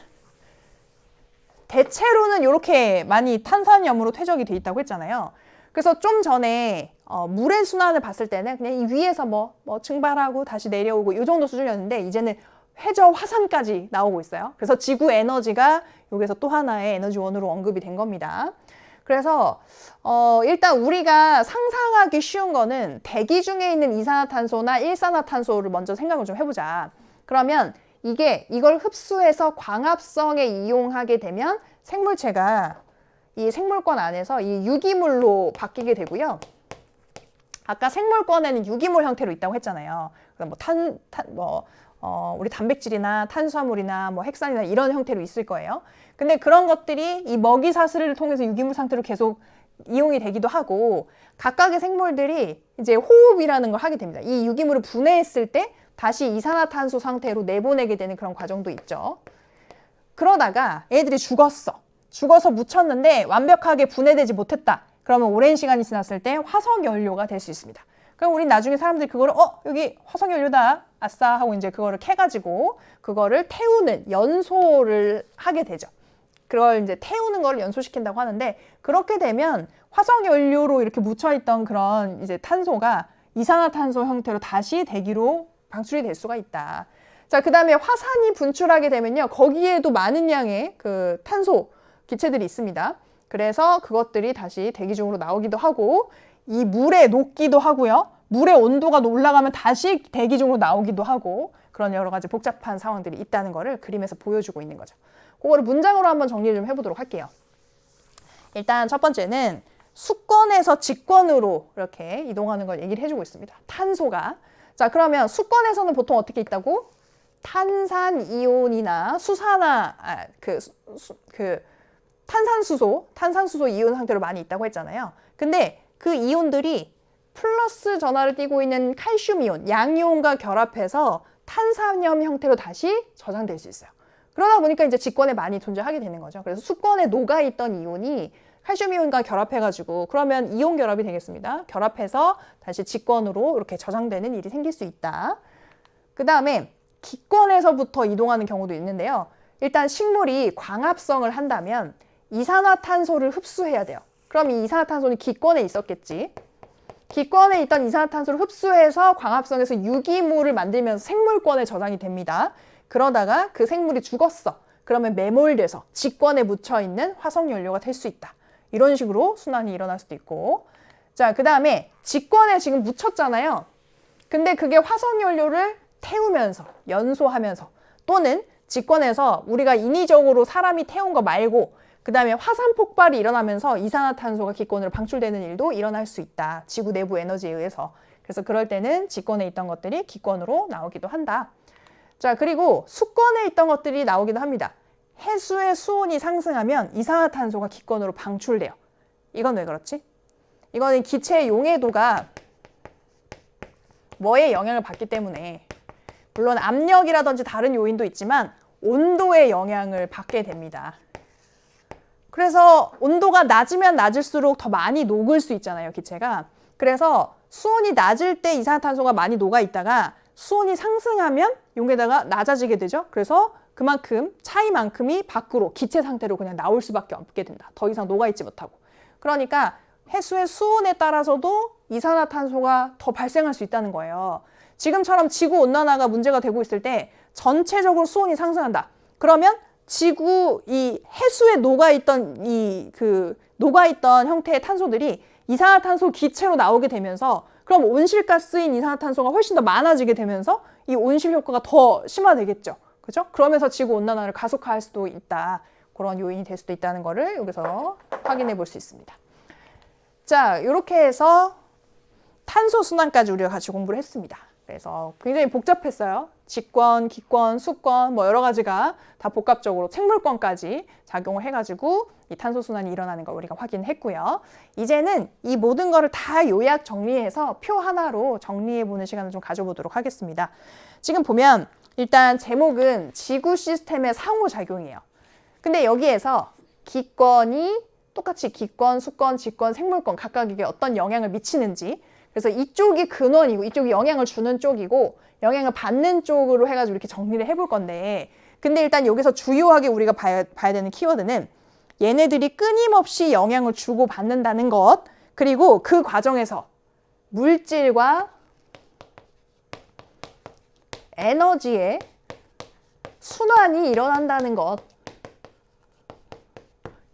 S1: 대체로는 이렇게 많이 탄산염으로 퇴적이 돼 있다고 했잖아요. 그래서 좀 전에 물의 순환을 봤을 때는 그냥 이 위에서 뭐 증발하고 다시 내려오고 이 정도 수준이었는데 이제는 회저 화산까지 나오고 있어요. 그래서 지구 에너지가 여기서 또 하나의 에너지원으로 언급이 된 겁니다. 그래서 일단 우리가 상상하기 쉬운 거는 대기 중에 있는 이산화탄소나 일산화탄소를 먼저 생각을 좀 해보자. 그러면 이걸 흡수해서 광합성에 이용하게 되면 생물체가 이 생물권 안에서 이 유기물로 바뀌게 되고요. 아까 생물권에는 유기물 형태로 있다고 했잖아요. 우리 단백질이나 탄수화물이나 뭐 핵산이나 이런 형태로 있을 거예요. 근데 그런 것들이 이 먹이 사슬을 통해서 유기물 상태로 계속 이용이 되기도 하고 각각의 생물들이 이제 호흡이라는 걸 하게 됩니다. 이 유기물을 분해했을 때 다시 이산화탄소 상태로 내보내게 되는 그런 과정도 있죠. 그러다가 애들이 죽어서 묻혔는데 완벽하게 분해되지 못했다. 그러면 오랜 시간이 지났을 때 화석 연료가 될 수 있습니다. 그럼 우리 나중에 사람들이 그거를 여기 화석연료다 아싸 하고 이제 그거를 캐가지고 그거를 태우는 연소를 하게 되죠. 그걸 이제 태우는 걸 연소시킨다고 하는데, 그렇게 되면 화석연료로 이렇게 묻혀있던 그런 이제 탄소가 이산화탄소 형태로 다시 대기로 방출이 될 수가 있다. 자, 그 다음에 화산이 분출하게 되면요, 거기에도 많은 양의 그 탄소 기체들이 있습니다. 그래서 그것들이 다시 대기 중으로 나오기도 하고, 이 물에 녹기도 하고요, 물의 온도가 올라가면 다시 대기 중으로 나오기도 하고, 그런 여러 가지 복잡한 상황들이 있다는 거를 그림에서 보여주고 있는 거죠. 그거를 문장으로 한번 정리를 좀 해보도록 할게요. 일단 첫 번째는 수권에서 직권으로 이렇게 이동하는 걸 얘기를 해주고 있습니다. 탄소가. 자, 그러면 수권에서는 보통 어떻게 있다고? 탄산이온이나 탄산수소 이온 상태로 많이 있다고 했잖아요. 근데 그 이온들이 플러스 전하를 띠고 있는 칼슘 이온, 양이온과 결합해서 탄산염 형태로 다시 저장될 수 있어요. 그러다 보니까 이제 직권에 많이 존재하게 되는 거죠. 그래서 수권에 녹아있던 이온이 칼슘 이온과 결합해가지고, 그러면 이온 결합이 되겠습니다. 결합해서 다시 직권으로 이렇게 저장되는 일이 생길 수 있다. 그 다음에 기권에서부터 이동하는 경우도 있는데요. 일단 식물이 광합성을 한다면 이산화탄소를 흡수해야 돼요. 그럼 이 이산화탄소는 기권에 있었겠지. 기권에 있던 이산화탄소를 흡수해서 광합성해서 유기물을 만들면서 생물권에 저장이 됩니다. 그러다가 그 생물이 죽었어. 그러면 매몰돼서 직권에 묻혀있는 화석연료가 될 수 있다. 이런 식으로 순환이 일어날 수도 있고. 자, 그 다음에 직권에 지금 묻혔잖아요. 근데 그게 화석연료를 태우면서, 연소하면서, 또는 직권에서 우리가 인위적으로 사람이 태운 거 말고 그 다음에 화산 폭발이 일어나면서 이산화탄소가 기권으로 방출되는 일도 일어날 수 있다. 지구 내부 에너지에 의해서. 그래서 그럴 때는 직권에 있던 것들이 기권으로 나오기도 한다. 자, 그리고 수권에 있던 것들이 나오기도 합니다. 해수의 수온이 상승하면 이산화탄소가 기권으로 방출돼요. 이건 왜 그렇지? 이거는 기체의 용해도가 뭐에 영향을 받기 때문에, 물론 압력이라든지 다른 요인도 있지만 온도의 영향을 받게 됩니다. 그래서 온도가 낮으면 낮을수록 더 많이 녹을 수 있잖아요, 기체가. 그래서 수온이 낮을 때 이산화탄소가 많이 녹아 있다가 수온이 상승하면 용해도가 낮아지게 되죠. 그래서 그만큼 차이만큼이 밖으로 기체 상태로 그냥 나올 수밖에 없게 된다. 더 이상 녹아있지 못하고. 그러니까 해수의 수온에 따라서도 이산화탄소가 더 발생할 수 있다는 거예요. 지금처럼 지구온난화가 문제가 되고 있을 때 전체적으로 수온이 상승한다. 그러면 지구 이 해수에 녹아있던 녹아있던 형태의 탄소들이 이산화탄소 기체로 나오게 되면서, 그럼 온실가스인 이산화탄소가 훨씬 더 많아지게 되면서 이 온실 효과가 더 심화되겠죠. 그죠? 그러면서 지구온난화를 가속화할 수도 있다. 그런 요인이 될 수도 있다는 거를 여기서 확인해 볼 수 있습니다. 자, 이렇게 해서 탄소 순환까지 우리가 같이 공부를 했습니다. 그래서 굉장히 복잡했어요. 직권, 기권, 수권 뭐 여러 가지가 다 복합적으로 생물권까지 작용을 해가지고 이 탄소 순환이 일어나는 걸 우리가 확인했고요. 이제는 이 모든 거를 다 요약 정리해서 표 하나로 정리해보는 시간을 좀 가져보도록 하겠습니다. 지금 보면 일단 제목은 지구 시스템의 상호작용이에요. 근데 여기에서 기권이 똑같이 기권, 수권, 직권, 생물권 각각에게 어떤 영향을 미치는지, 그래서 이쪽이 근원이고 이쪽이 영향을 주는 쪽이고 영향을 받는 쪽으로 해가지고 이렇게 정리를 해볼 건데, 근데 일단 여기서 주요하게 우리가 봐야 되는 키워드는 얘네들이 끊임없이 영향을 주고 받는다는 것, 그리고 그 과정에서 물질과 에너지의 순환이 일어난다는 것,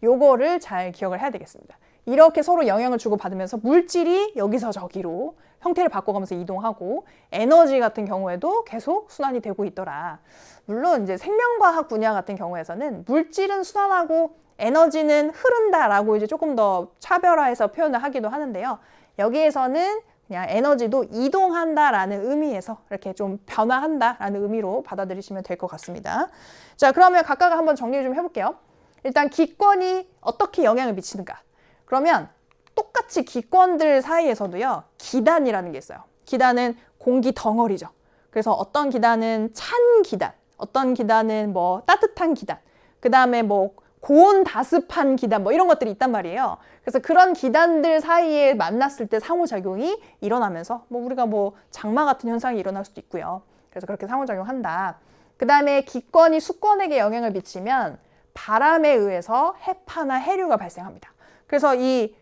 S1: 요거를 잘 기억을 해야 되겠습니다. 이렇게 서로 영향을 주고받으면서 물질이 여기서 저기로 형태를 바꿔가면서 이동하고 에너지 같은 경우에도 계속 순환이 되고 있더라. 물론 이제 생명과학 분야 같은 경우에서는 물질은 순환하고 에너지는 흐른다라고 이제 조금 더 차별화해서 표현을 하기도 하는데요. 여기에서는 그냥 에너지도 이동한다라는 의미에서 이렇게 좀 변화한다라는 의미로 받아들이시면 될 것 같습니다. 자, 그러면 각각 한번 정리 좀 해볼게요. 일단 기권이 어떻게 영향을 미치는가? 그러면 똑같이 기권들 사이에서도요, 기단이라는 게 있어요. 기단은 공기 덩어리죠. 그래서 어떤 기단은 찬 기단, 어떤 기단은 뭐 따뜻한 기단, 그 다음에 뭐 고온 다습한 기단 뭐 이런 것들이 있단 말이에요. 그래서 그런 기단들 사이에 만났을 때 상호작용이 일어나면서 뭐 우리가 뭐 장마 같은 현상이 일어날 수도 있고요. 그래서 그렇게 상호작용한다. 그 다음에 기권이 수권에게 영향을 미치면 바람에 의해서 해파나 해류가 발생합니다. 그래서 이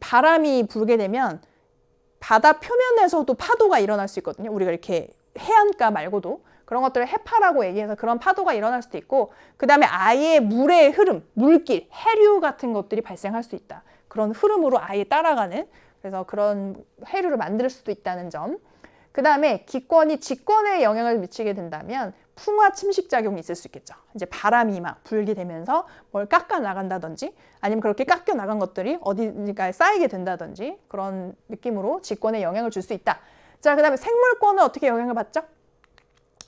S1: 바람이 불게 되면 바다 표면에서도 파도가 일어날 수 있거든요. 우리가 이렇게 해안가 말고도 그런 것들을 해파라고 얘기해서 그런 파도가 일어날 수도 있고, 그 다음에 아예 물의 흐름, 물길, 해류 같은 것들이 발생할 수 있다. 그런 흐름으로 아예 따라가는, 그래서 그런 해류를 만들 수도 있다는 점. 그 다음에 기권이 직권에 영향을 미치게 된다면 풍화 침식 작용이 있을 수 있겠죠. 이제 바람이 막 불게 되면서 뭘 깎아 나간다든지 아니면 그렇게 깎여 나간 것들이 어디가에 쌓이게 된다든지 그런 느낌으로 직권에 영향을 줄 수 있다. 자, 그 다음에 생물권은 어떻게 영향을 받죠?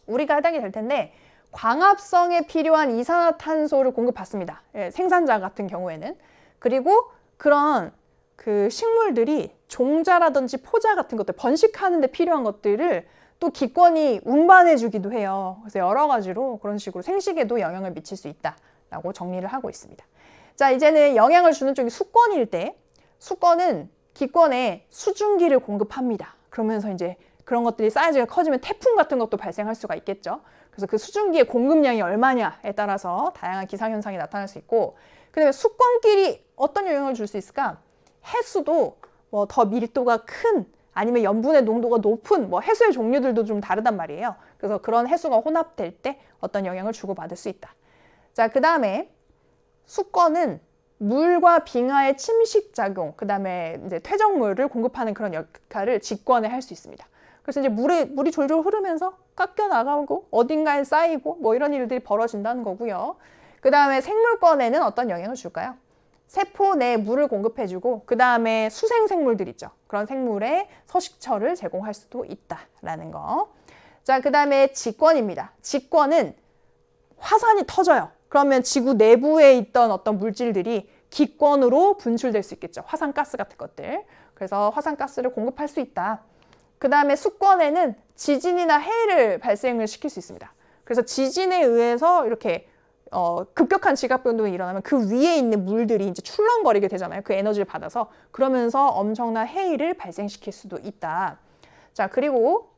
S1: 우리가 해당이 될 텐데 광합성에 필요한 이산화탄소를 공급받습니다. 예, 생산자 같은 경우에는. 그리고 그런 그 식물들이 종자라든지 포자 같은 것들, 번식하는 데 필요한 것들을 또 기권이 운반해 주기도 해요. 그래서 여러 가지로 그런 식으로 생식에도 영향을 미칠 수 있다라고 정리를 하고 있습니다. 자, 이제는 영향을 주는 쪽이 수권일 때, 수권은 기권에 수증기를 공급합니다. 그러면서 이제 그런 것들이 사이즈가 커지면 태풍 같은 것도 발생할 수가 있겠죠. 그래서 그 수증기의 공급량이 얼마냐에 따라서 다양한 기상현상이 나타날 수 있고, 그 다음에 수권끼리 어떤 영향을 줄 수 있을까? 해수도 뭐 더 밀도가 큰 아니면 염분의 농도가 높은 뭐 해수의 종류들도 좀 다르단 말이에요. 그래서 그런 해수가 혼합될 때 어떤 영향을 주고받을 수 있다. 자, 그 다음에 수권은 물과 빙하의 침식 작용, 그 다음에 이제 퇴적물을 공급하는 그런 역할을 직권에 할 수 있습니다. 그래서 이제 물이 졸졸 흐르면서 깎여 나가고 어딘가에 쌓이고 뭐 이런 일들이 벌어진다는 거고요. 그 다음에 생물권에는 어떤 영향을 줄까요? 세포 내에 물을 공급해주고 그 다음에 수생생물들 있죠. 그런 생물에 서식처를 제공할 수도 있다라는 거. 자, 그 다음에 직권입니다. 직권은 화산이 터져요. 그러면 지구 내부에 있던 어떤 물질들이 기권으로 분출될 수 있겠죠. 화산가스 같은 것들. 그래서 화산가스를 공급할 수 있다. 그 다음에 수권에는 지진이나 해를 발생을 시킬 수 있습니다. 그래서 지진에 의해서 이렇게 급격한 지각 변동이 일어나면 그 위에 있는 물들이 이제 출렁거리게 되잖아요. 그 에너지를 받아서. 그러면서 엄청난 해일을 발생시킬 수도 있다. 자, 그리고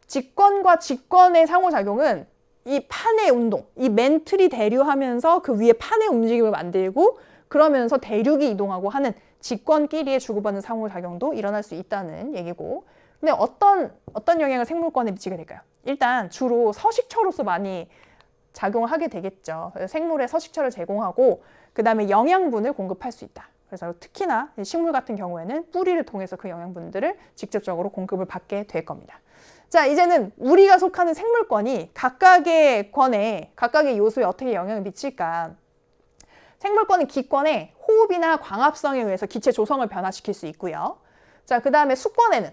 S1: 직권과 직권의 상호작용은 이 판의 운동, 이 맨틀이 대류하면서 그 위에 판의 움직임을 만들고 그러면서 대륙이 이동하고 하는 직권끼리의 주고받는 상호작용도 일어날 수 있다는 얘기고, 근데 어떤 영향을 생물권에 미치게 될까요? 일단 주로 서식처로서 많이 작용을 하게 되겠죠. 생물의 서식처를 제공하고 그 다음에 영양분을 공급할 수 있다. 그래서 특히나 식물 같은 경우에는 뿌리를 통해서 그 영양분들을 직접적으로 공급을 받게 될 겁니다. 자, 이제는 우리가 속하는 생물권이 각각의 권에, 각각의 요소에 어떻게 영향을 미칠까? 생물권은 기권에 호흡이나 광합성에 의해서 기체 조성을 변화시킬 수 있고요. 자, 그 다음에 수권에는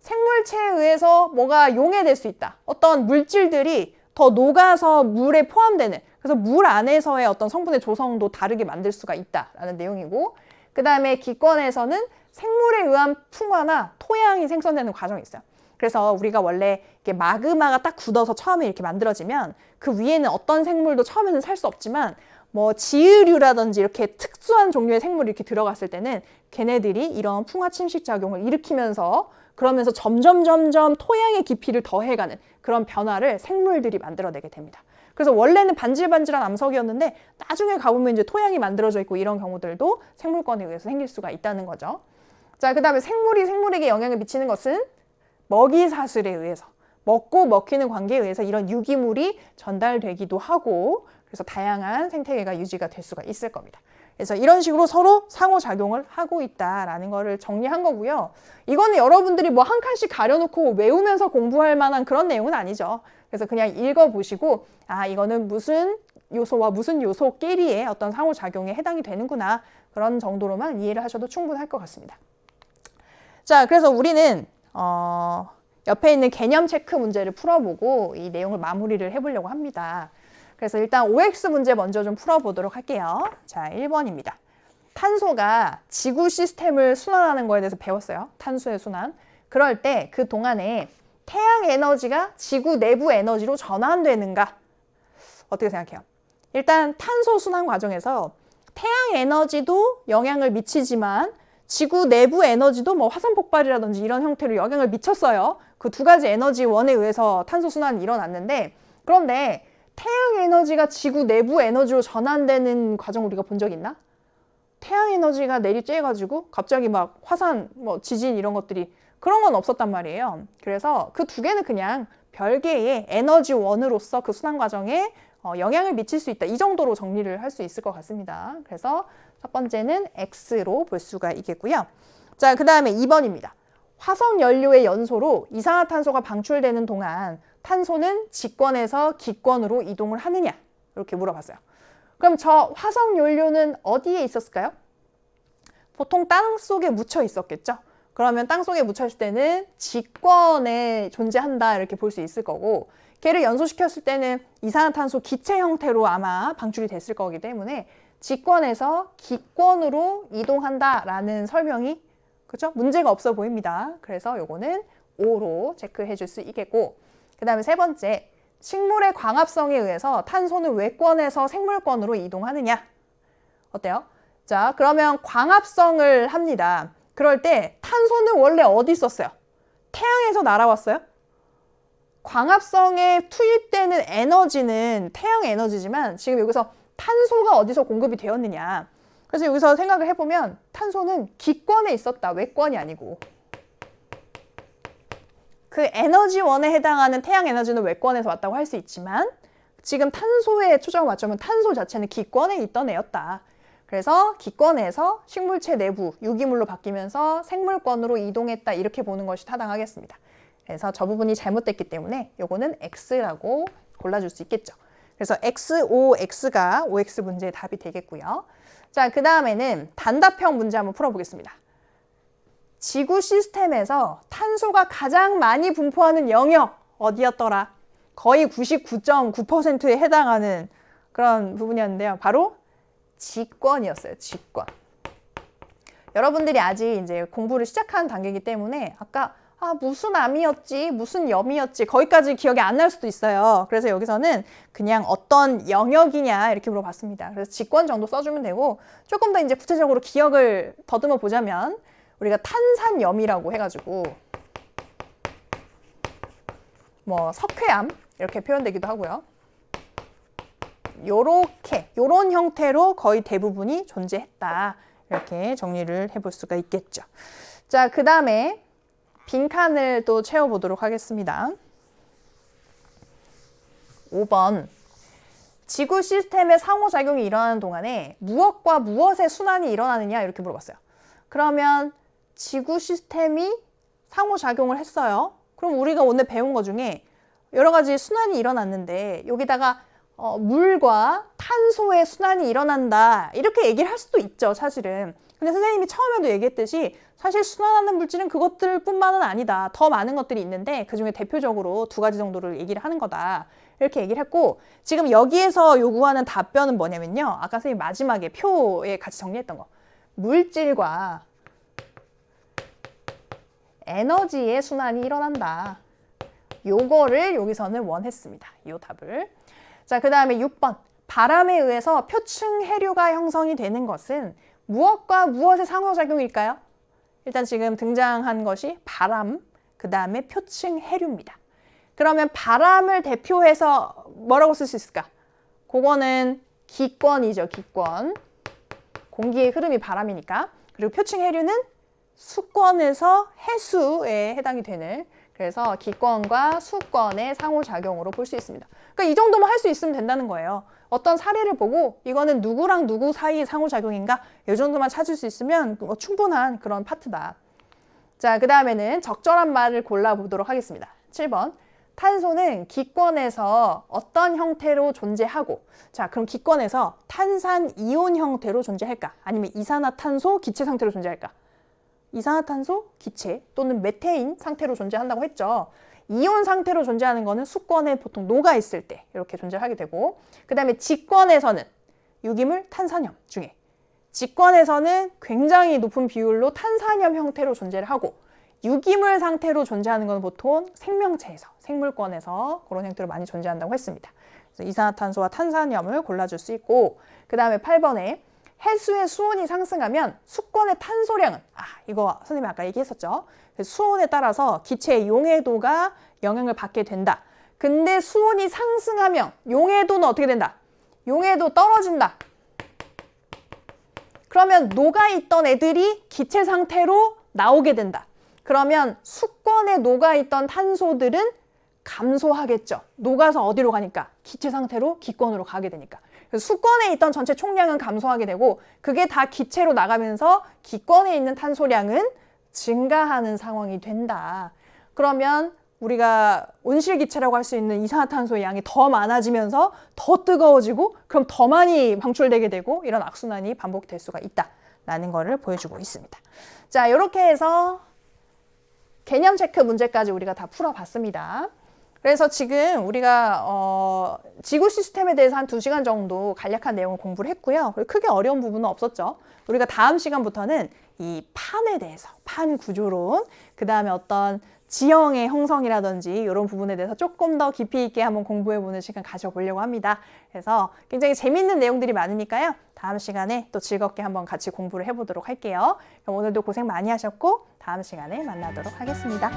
S1: 생물체에 의해서 뭐가 용해될 수 있다. 어떤 물질들이 더 녹아서 물에 포함되는, 그래서 물 안에서의 어떤 성분의 조성도 다르게 만들 수가 있다라는 내용이고, 그 다음에 기권에서는 생물에 의한 풍화나 토양이 생성되는 과정이 있어요. 그래서 우리가 원래 이렇게 마그마가 딱 굳어서 처음에 이렇게 만들어지면 그 위에는 어떤 생물도 처음에는 살 수 없지만 뭐 지으류라든지 이렇게 특수한 종류의 생물이 이렇게 들어갔을 때는 걔네들이 이런 풍화 침식 작용을 일으키면서 그러면서 점점 토양의 깊이를 더해가는 그런 변화를 생물들이 만들어내게 됩니다. 그래서 원래는 반질반질한 암석이었는데 나중에 가보면 이제 토양이 만들어져 있고 이런 경우들도 생물권에 의해서 생길 수가 있다는 거죠. 자, 그 다음에 생물이 생물에게 영향을 미치는 것은 먹이사슬에 의해서, 먹고 먹히는 관계에 의해서 이런 유기물이 전달되기도 하고, 그래서 다양한 생태계가 유지가 될 수가 있을 겁니다. 그래서 이런 식으로 서로 상호작용을 하고 있다라는 거를 정리한 거고요. 이거는 여러분들이 뭐 한 칸씩 가려놓고 외우면서 공부할 만한 그런 내용은 아니죠. 그래서 그냥 읽어보시고 아, 이거는 무슨 요소와 무슨 요소끼리의 어떤 상호작용에 해당이 되는구나, 그런 정도로만 이해를 하셔도 충분할 것 같습니다. 자, 그래서 우리는 옆에 있는 개념 체크 문제를 풀어보고 이 내용을 마무리를 해보려고 합니다. 그래서 일단 OX 문제 먼저 좀 풀어보도록 할게요. 자, 1번입니다. 탄소가 지구 시스템을 순환하는 거에 대해서 배웠어요. 탄소의 순환. 그럴 때 그 동안에 태양 에너지가 지구 내부 에너지로 전환되는가? 어떻게 생각해요? 일단 탄소 순환 과정에서 태양 에너지도 영향을 미치지만 지구 내부 에너지도 뭐 화산 폭발이라든지 이런 형태로 영향을 미쳤어요. 그 두 가지 에너지원에 의해서 탄소 순환이 일어났는데, 그런데 태양 에너지가 지구 내부 에너지로 전환되는 과정 우리가 본 적 있나? 태양 에너지가 내리쬐가지고 갑자기 막 화산, 뭐 지진 이런 것들이, 그런 건 없었단 말이에요. 그래서 그 두 개는 그냥 별개의 에너지원으로서 그 순환 과정에 영향을 미칠 수 있다. 이 정도로 정리를 할 수 있을 것 같습니다. 그래서 첫 번째는 X로 볼 수가 있겠고요. 자, 그 다음에 2번입니다. 화석 연료의 연소로 이산화탄소가 방출되는 동안 탄소는 직권에서 기권으로 이동을 하느냐? 이렇게 물어봤어요. 그럼 저 화석 연료는 어디에 있었을까요? 보통 땅 속에 묻혀 있었겠죠? 그러면 땅 속에 묻혀 있을 때는 직권에 존재한다 이렇게 볼 수 있을 거고, 걔를 연소시켰을 때는 이산화탄소 기체 형태로 아마 방출이 됐을 거기 때문에 직권에서 기권으로 이동한다라는 설명이, 그죠? 문제가 없어 보입니다. 그래서 요거는 O로 체크해 줄 수 있겠고, 그 다음에 세 번째, 식물의 광합성에 의해서 탄소는 외권에서 생물권으로 이동하느냐? 어때요? 자, 그러면 광합성을 합니다. 그럴 때 탄소는 원래 어디 있었어요? 태양에서 날아왔어요? 광합성에 투입되는 에너지는 태양 에너지지만 지금 여기서 탄소가 어디서 공급이 되었느냐? 그래서 여기서 생각을 해보면 탄소는 기권에 있었다, 외권이 아니고. 그 에너지원에 해당하는 태양 에너지는 외권에서 왔다고 할 수 있지만 지금 탄소에 초점을 맞추면 탄소 자체는 기권에 있던 애였다. 그래서 기권에서 식물체 내부 유기물로 바뀌면서 생물권으로 이동했다, 이렇게 보는 것이 타당하겠습니다. 그래서 저 부분이 잘못됐기 때문에 요거는 X라고 골라줄 수 있겠죠. 그래서 X, O, X가 OX 문제의 답이 되겠고요. 자, 그 다음에는 단답형 문제 한번 풀어보겠습니다. 지구 시스템에서 탄소가 가장 많이 분포하는 영역 어디였더라? 거의 99.9%에 해당하는 그런 부분이었는데요. 바로 직권이었어요. 직권. 여러분들이 아직 이제 공부를 시작한 단계이기 때문에 아까 무슨 암이었지, 무슨 염이었지, 거기까지 기억이 안 날 수도 있어요. 그래서 여기서는 그냥 어떤 영역이냐 이렇게 물어봤습니다. 그래서 직권 정도 써주면 되고, 조금 더 이제 구체적으로 기억을 더듬어 보자면 우리가 탄산염이라고 해가지고 뭐 석회암 이렇게 표현되기도 하고요. 요런 형태로 거의 대부분이 존재했다. 이렇게 정리를 해볼 수가 있겠죠. 자, 그 다음에 빈칸을 또 채워보도록 하겠습니다. 5번. 지구 시스템의 상호작용이 일어나는 동안에 무엇과 무엇의 순환이 일어나느냐 이렇게 물어봤어요. 그러면 지구 시스템이 상호작용을 했어요. 그럼 우리가 오늘 배운 것 중에 여러 가지 순환이 일어났는데 여기다가 물과 탄소의 순환이 일어난다 이렇게 얘기를 할 수도 있죠, 사실은. 근데 선생님이 처음에도 얘기했듯이 사실 순환하는 물질은 그것들뿐만은 아니다. 더 많은 것들이 있는데 그중에 대표적으로 두 가지 정도를 얘기를 하는 거다. 이렇게 얘기를 했고, 지금 여기에서 요구하는 답변은 뭐냐면요. 아까 선생님 마지막에 표에 같이 정리했던 거. 물질과 에너지의 순환이 일어난다. 요거를 여기서는 원했습니다. 요 답을. 자, 그 다음에 6번. 바람에 의해서 표층 해류가 형성이 되는 것은 무엇과 무엇의 상호작용일까요? 일단 지금 등장한 것이 바람, 그 다음에 표층 해류입니다. 그러면 바람을 대표해서 뭐라고 쓸 수 있을까? 그거는 기권이죠, 기권. 공기의 흐름이 바람이니까. 그리고 표층 해류는 수권에서 해수에 해당이 되는, 그래서 기권과 수권의 상호작용으로 볼 수 있습니다. 그러니까 이 정도만 할 수 있으면 된다는 거예요. 어떤 사례를 보고 이거는 누구랑 누구 사이의 상호작용인가? 이 정도만 찾을 수 있으면 충분한 그런 파트다. 자, 그 다음에는 적절한 말을 골라보도록 하겠습니다. 7번. 탄소는 기권에서 어떤 형태로 존재하고, 자, 그럼 기권에서 탄산이온 형태로 존재할까? 아니면 이산화탄소 기체 상태로 존재할까? 이산화탄소 기체 또는 메테인 상태로 존재한다고 했죠. 이온 상태로 존재하는 거는 수권에 보통 녹아 있을 때 이렇게 존재하게 되고, 그 다음에 직권에서는 유기물 탄산염 중에 직권에서는 굉장히 높은 비율로 탄산염 형태로 존재를 하고, 유기물 상태로 존재하는 건 보통 생명체에서, 생물권에서 그런 형태로 많이 존재한다고 했습니다. 이산화탄소와 탄산염을 골라줄 수 있고, 그 다음에 8번에 해수의 수온이 상승하면 수권의 탄소량은, 이거 선생님이 아까 얘기했었죠. 수온에 따라서 기체의 용해도가 영향을 받게 된다. 근데 수온이 상승하면 용해도는 어떻게 된다? 용해도 떨어진다. 그러면 녹아있던 애들이 기체 상태로 나오게 된다. 그러면 수권에 녹아있던 탄소들은 감소하겠죠. 녹아서 어디로 가니까? 기체 상태로 기권으로 가게 되니까. 그래서 수권에 있던 전체 총량은 감소하게 되고, 그게 다 기체로 나가면서 기권에 있는 탄소량은 증가하는 상황이 된다. 그러면 우리가 온실기체라고 할 수 있는 이산화탄소의 양이 더 많아지면서 더 뜨거워지고, 그럼 더 많이 방출되게 되고, 이런 악순환이 반복될 수가 있다라는 거를 보여주고 있습니다. 자, 이렇게 해서 개념 체크 문제까지 우리가 다 풀어봤습니다. 그래서 지금 우리가 지구 시스템에 대해서 한 2시간 정도 간략한 내용을 공부를 했고요. 크게 어려운 부분은 없었죠. 우리가 다음 시간부터는 이 판에 대해서, 판 구조론, 그 다음에 어떤 지형의 형성이라든지 이런 부분에 대해서 조금 더 깊이 있게 한번 공부해보는 시간 가져보려고 합니다. 그래서 굉장히 재밌는 내용들이 많으니까요. 다음 시간에 또 즐겁게 한번 같이 공부를 해보도록 할게요. 그럼 오늘도 고생 많이 하셨고 다음 시간에 만나도록 하겠습니다.